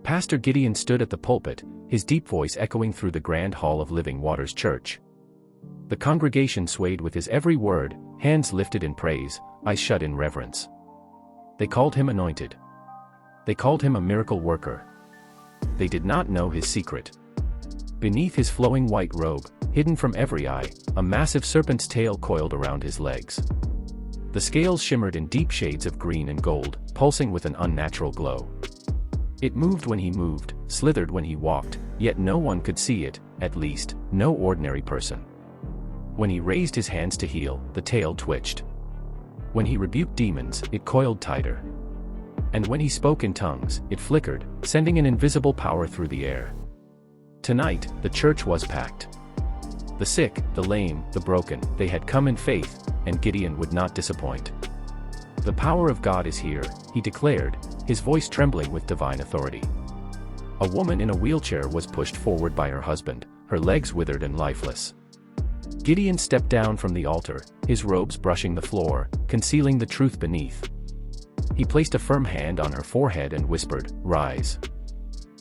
Pastor Gideon stood at the pulpit, his deep voice echoing through the grand hall of Living Waters Church. The congregation swayed with his every word, hands lifted in praise, eyes shut in reverence. They called him anointed. They called him a miracle worker. They did not know his secret. Beneath his flowing white robe, hidden from every eye, a massive serpent's tail coiled around his legs. The scales shimmered in deep shades of green and gold, pulsing with an unnatural glow. It moved when he moved, slithered when he walked, yet no one could see it, at least, no ordinary person. When he raised his hands to heal, the tail twitched. When he rebuked demons, it coiled tighter. And when he spoke in tongues, it flickered, sending an invisible power through the air. Tonight, the church was packed. The sick, the lame, the broken, they had come in faith, and Gideon would not disappoint. "The power of God is here," he declared, his voice trembling with divine authority. A woman in a wheelchair was pushed forward by her husband, her legs withered and lifeless. Gideon stepped down from the altar, his robes brushing the floor, concealing the truth beneath. He placed a firm hand on her forehead and whispered, "Rise."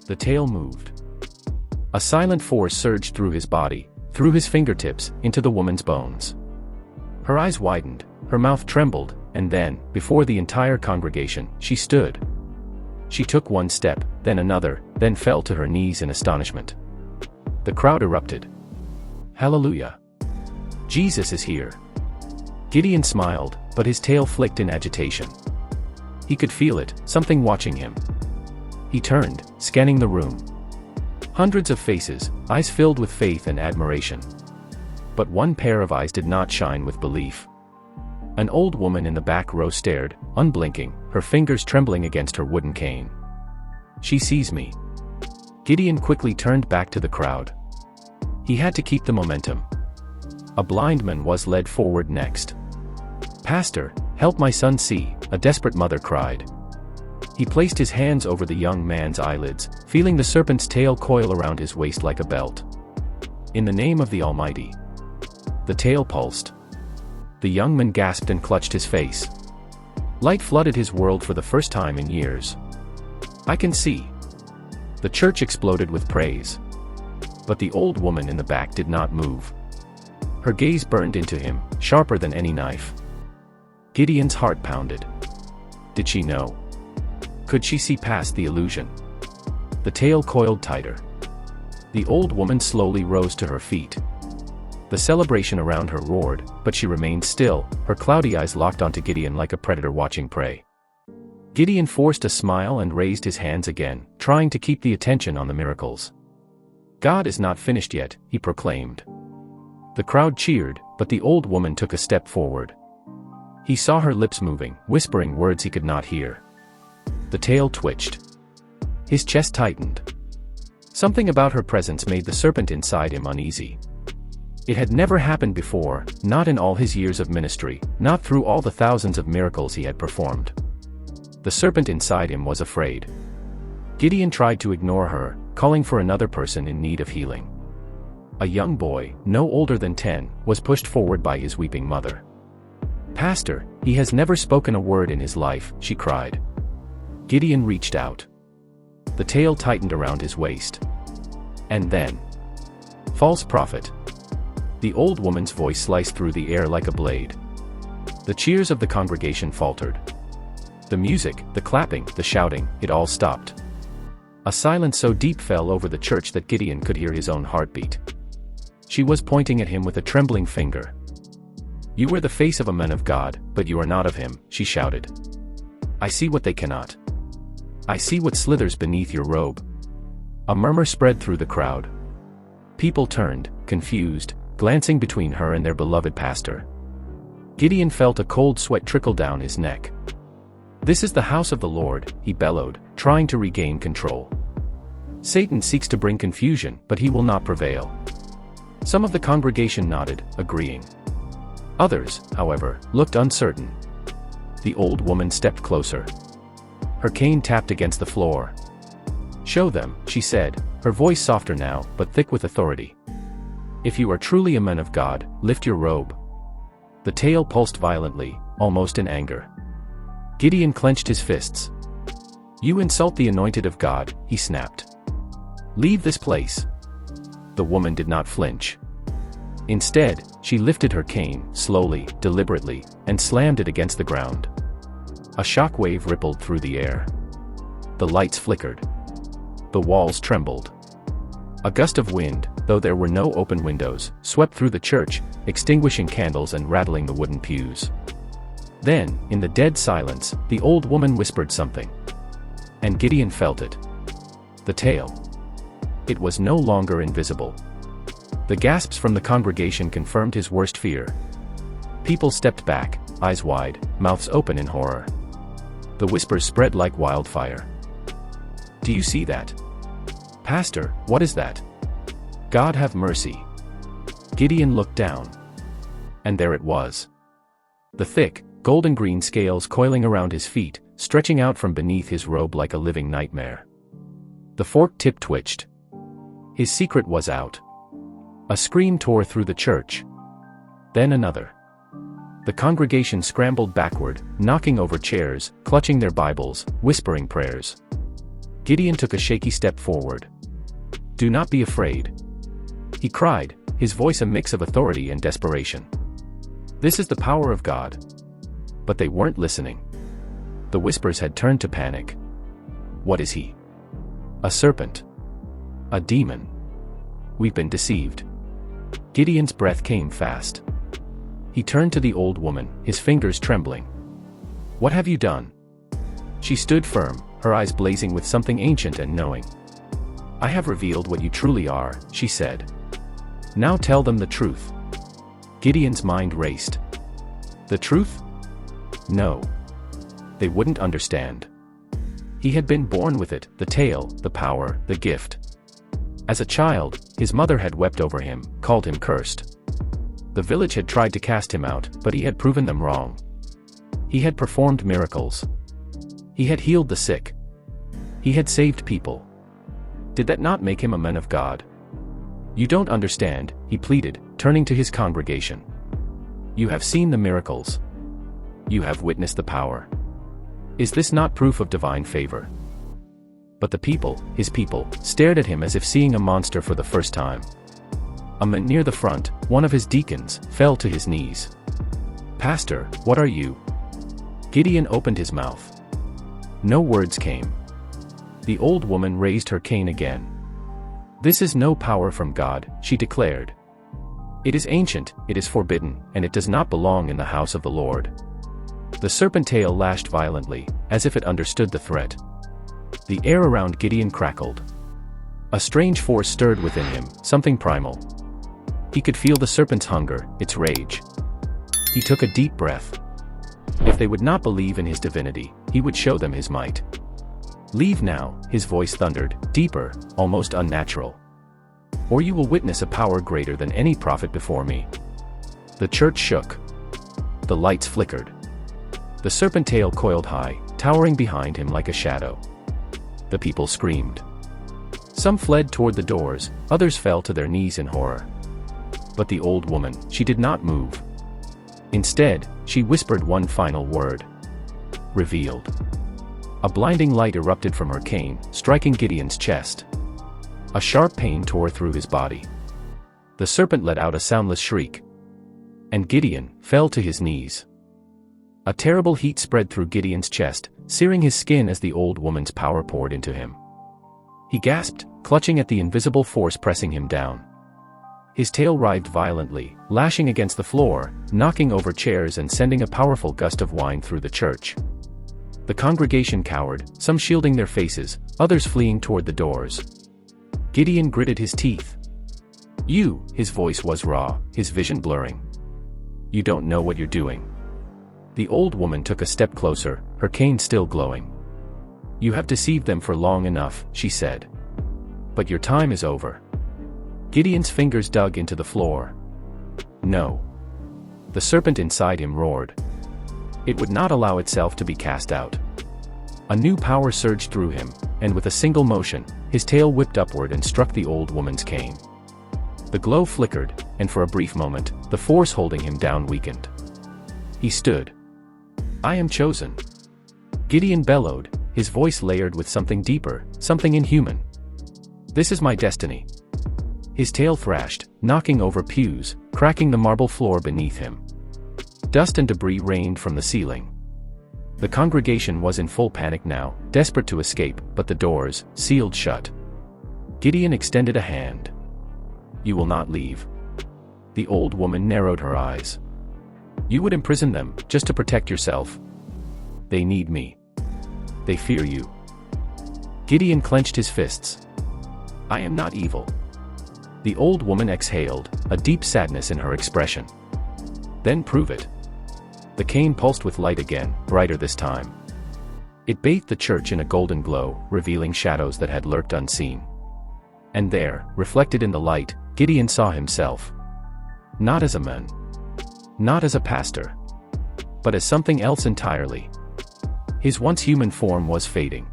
The tail moved. A silent force surged through his body, through his fingertips, into the woman's bones. Her eyes widened, her mouth trembled, and then, before the entire congregation, she stood. She took one step, then another, then fell to her knees in astonishment. The crowd erupted. "Hallelujah! Jesus is here." Gideon smiled, but his tail flicked in agitation. He could feel it, something watching him. He turned, scanning the room. Hundreds of faces, eyes filled with faith and admiration. But one pair of eyes did not shine with belief. An old woman in the back row stared, unblinking, her fingers trembling against her wooden cane. "She sees me." Gideon quickly turned back to the crowd. He had to keep the momentum. A blind man was led forward next. "Pastor, help my son see," a desperate mother cried. He placed his hands over the young man's eyelids, feeling the serpent's tail coil around his waist like a belt. "In the name of the Almighty." The tail pulsed. The young man gasped and clutched his face. Light flooded his world for the first time in years. "I can see." The church exploded with praise. But the old woman in the back did not move. Her gaze burned into him, sharper than any knife. Gideon's heart pounded. Did she know? Could she see past the illusion? The tail coiled tighter. The old woman slowly rose to her feet. The celebration around her roared, but she remained still, her cloudy eyes locked onto Gideon like a predator watching prey. Gideon forced a smile and raised his hands again, trying to keep the attention on the miracles. "God is not finished yet," he proclaimed. The crowd cheered, but the old woman took a step forward. He saw her lips moving, whispering words he could not hear. The tail twitched. His chest tightened. Something about her presence made the serpent inside him uneasy. It had never happened before, not in all his years of ministry, not through all the thousands of miracles he had performed. The serpent inside him was afraid. Gideon tried to ignore her, calling for another person in need of healing. A young boy, no older than 10, was pushed forward by his weeping mother. "Pastor, he has never spoken a word in his life," she cried. Gideon reached out. The tail tightened around his waist. And then, "False prophet." The old woman's voice sliced through the air like a blade. The cheers of the congregation faltered. The music, the clapping, the shouting, it all stopped. A silence so deep fell over the church that Gideon could hear his own heartbeat. She was pointing at him with a trembling finger. "You wear the face of a man of God, but you are not of him," she shouted. "I see what they cannot. I see what slithers beneath your robe." A murmur spread through the crowd. People turned, confused, glancing between her and their beloved pastor. Gideon felt a cold sweat trickle down his neck. "This is the house of the Lord," he bellowed, trying to regain control. "Satan seeks to bring confusion, but he will not prevail." Some of the congregation nodded, agreeing. Others, however, looked uncertain. The old woman stepped closer. Her cane tapped against the floor. "Show them," she said, her voice softer now, but thick with authority. "If you are truly a man of God, lift your robe." The tail pulsed violently, almost in anger. Gideon clenched his fists. "You insult the anointed of God," he snapped. "Leave this place." The woman did not flinch. Instead, she lifted her cane, slowly, deliberately, and slammed it against the ground. A shock wave rippled through the air. The lights flickered. The walls trembled. A gust of wind, though there were no open windows, swept through the church, extinguishing candles and rattling the wooden pews. Then, in the dead silence, the old woman whispered something. And Gideon felt it. The tail. It was no longer invisible. The gasps from the congregation confirmed his worst fear. People stepped back, eyes wide, mouths open in horror. The whispers spread like wildfire. "Do you see that? Pastor, what is that? God have mercy." Gideon looked down. And there it was. The thick, golden-green scales coiling around his feet, stretching out from beneath his robe like a living nightmare. The forked tip twitched. His secret was out. A scream tore through the church. Then another. The congregation scrambled backward, knocking over chairs, clutching their Bibles, whispering prayers. Gideon took a shaky step forward. "Do not be afraid," he cried, his voice a mix of authority and desperation. "This is the power of God." But they weren't listening. The whispers had turned to panic. "What is he? A serpent? A demon? We've been deceived." Gideon's breath came fast. He turned to the old woman, his fingers trembling. "What have you done?" She stood firm, her eyes blazing with something ancient and knowing. "I have revealed what you truly are," she said. "Now tell them the truth." Gideon's mind raced. The truth? No. They wouldn't understand. He had been born with it, the tail, the power, the gift. As a child, his mother had wept over him, called him cursed. The village had tried to cast him out, but he had proven them wrong. He had performed miracles. He had healed the sick. He had saved people. Did that not make him a man of God? "You don't understand," he pleaded, turning to his congregation. "You have seen the miracles. You have witnessed the power. Is this not proof of divine favor?" But the people, his people, stared at him as if seeing a monster for the first time. A man near the front, one of his deacons, fell to his knees. "Pastor, what are you?" Gideon opened his mouth. No words came. The old woman raised her cane again. "This is no power from God," she declared. "It is ancient, it is forbidden, and it does not belong in the house of the Lord." The serpent tail lashed violently, as if it understood the threat. The air around Gideon crackled. A strange force stirred within him, something primal. He could feel the serpent's hunger, its rage. He took a deep breath. If they would not believe in his divinity, he would show them his might. "Leave now," his voice thundered, deeper, almost unnatural. "Or you will witness a power greater than any prophet before me." The church shook. The lights flickered. The serpent tail coiled high, towering behind him like a shadow. The people screamed. Some fled toward the doors, others fell to their knees in horror. But the old woman, she did not move. Instead, she whispered one final word. "Revealed." A blinding light erupted from her cane, striking Gideon's chest. A sharp pain tore through his body. The serpent let out a soundless shriek. And Gideon fell to his knees. A terrible heat spread through Gideon's chest, searing his skin as the old woman's power poured into him. He gasped, clutching at the invisible force pressing him down. His tail writhed violently, lashing against the floor, knocking over chairs and sending a powerful gust of wind through the church. The congregation cowered, some shielding their faces, others fleeing toward the doors. Gideon gritted his teeth. "You," his voice was raw, his vision blurring. "You don't know what you're doing." The old woman took a step closer, her cane still glowing. "You have deceived them for long enough," she said. "But your time is over." Gideon's fingers dug into the floor. No. The serpent inside him roared. It would not allow itself to be cast out. A new power surged through him, and with a single motion, his tail whipped upward and struck the old woman's cane. The glow flickered, and for a brief moment, the force holding him down weakened. He stood. "I am chosen," Gideon bellowed, his voice layered with something deeper, something inhuman. "This is my destiny." His tail thrashed, knocking over pews, cracking the marble floor beneath him. Dust and debris rained from the ceiling. The congregation was in full panic now, desperate to escape, but the doors, sealed shut. Gideon extended a hand. "You will not leave." The old woman narrowed her eyes. "You would imprison them, just to protect yourself." "They need me. They fear you." Gideon clenched his fists. "I am not evil." The old woman exhaled, a deep sadness in her expression. "Then prove it." The cane pulsed with light again, brighter this time. It bathed the church in a golden glow, revealing shadows that had lurked unseen. And there, reflected in the light, Gideon saw himself. Not as a man. Not as a pastor. But as something else entirely. His once human form was fading.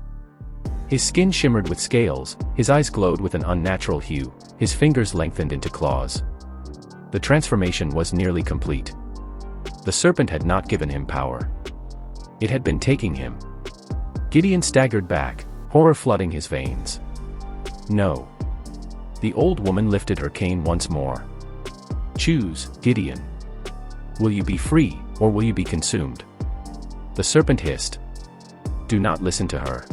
His skin shimmered with scales, his eyes glowed with an unnatural hue, his fingers lengthened into claws. The transformation was nearly complete. The serpent had not given him power. It had been taking him. Gideon staggered back, horror flooding his veins. "No." The old woman lifted her cane once more. "Choose, Gideon. Will you be free, or will you be consumed?" The serpent hissed. "Do not listen to her."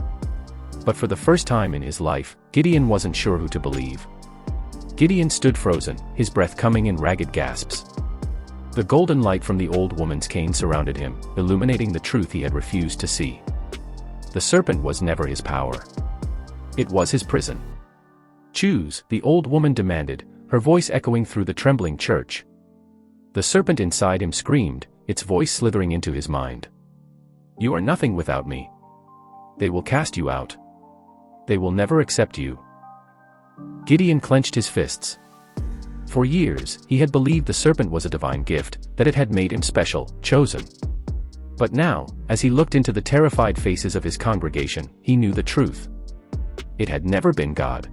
But for the first time in his life, Gideon wasn't sure who to believe. Gideon stood frozen, his breath coming in ragged gasps. The golden light from the old woman's cane surrounded him, illuminating the truth he had refused to see. The serpent was never his power. It was his prison. "Choose," the old woman demanded, her voice echoing through the trembling church. The serpent inside him screamed, its voice slithering into his mind. "You are nothing without me. They will cast you out. They will never accept you." Gideon clenched his fists. For years, he had believed the serpent was a divine gift, that it had made him special, chosen. But now, as he looked into the terrified faces of his congregation, he knew the truth. It had never been God.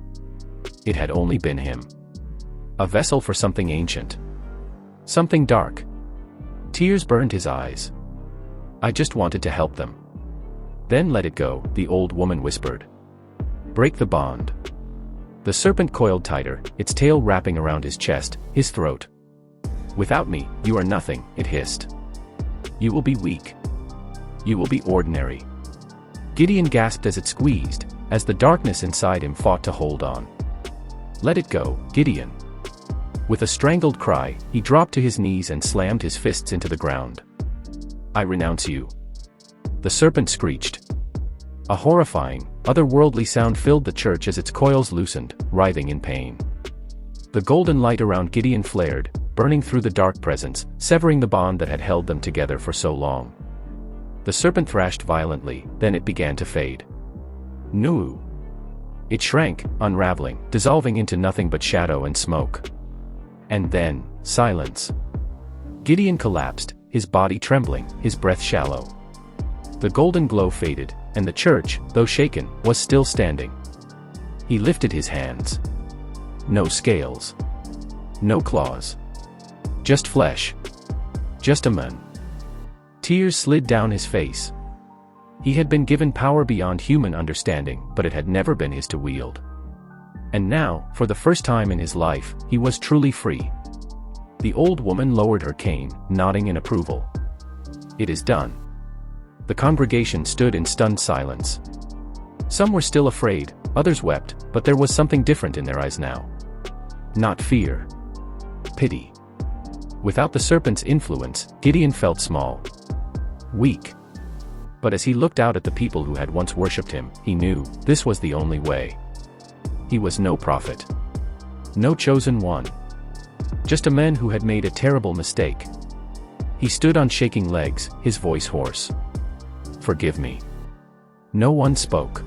It had only been him. A vessel for something ancient. Something dark. Tears burned his eyes. "I just wanted to help them." "Then let it go," the old woman whispered. "Break the bond." The serpent coiled tighter, its tail wrapping around his chest, his throat. "Without me, you are nothing," it hissed. "You will be weak. You will be ordinary." Gideon gasped as it squeezed, as the darkness inside him fought to hold on. "Let it go, Gideon." With a strangled cry, he dropped to his knees and slammed his fists into the ground. "I renounce you." The serpent screeched. A horrifying, otherworldly sound filled the church as its coils loosened, writhing in pain. The golden light around Gideon flared, burning through the dark presence, severing the bond that had held them together for so long. The serpent thrashed violently, then it began to fade. "Nu!" It shrank, unraveling, dissolving into nothing but shadow and smoke. And then, silence. Gideon collapsed, his body trembling, his breath shallow. The golden glow faded, and the church, though shaken, was still standing. He lifted his hands. No scales. No claws. Just flesh. Just a man. Tears slid down his face. He had been given power beyond human understanding, but it had never been his to wield. And now, for the first time in his life, he was truly free. The old woman lowered her cane, nodding in approval. "It is done." The congregation stood in stunned silence. Some were still afraid, others wept, but there was something different in their eyes now. Not fear. Pity. Without the serpent's influence, Gideon felt small. Weak. But as he looked out at the people who had once worshipped him, he knew, this was the only way. He was no prophet. No chosen one. Just a man who had made a terrible mistake. He stood on shaking legs, his voice hoarse. "Forgive me." No one spoke.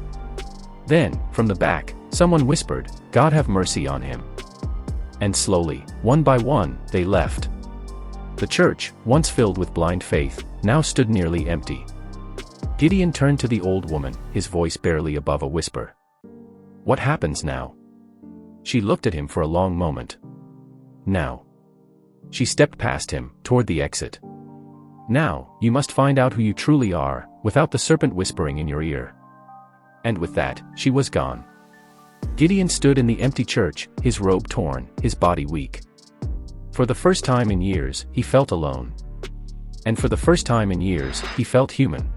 Then, from the back, someone whispered, "God have mercy on him." And slowly, one by one, they left. The church, once filled with blind faith, now stood nearly empty. Gideon turned to the old woman, his voice barely above a whisper. "What happens now?" She looked at him for a long moment. "Now." She stepped past him, toward the exit. "Now, you must find out who you truly are, without the serpent whispering in your ear." And with that, she was gone. Gideon stood in the empty church, his robe torn, his body weak. For the first time in years, he felt alone. And for the first time in years, he felt human.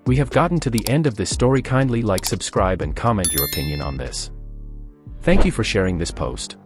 We have gotten to the end of this story. Kindly like, subscribe and comment your opinion on this. Thank you for sharing this post.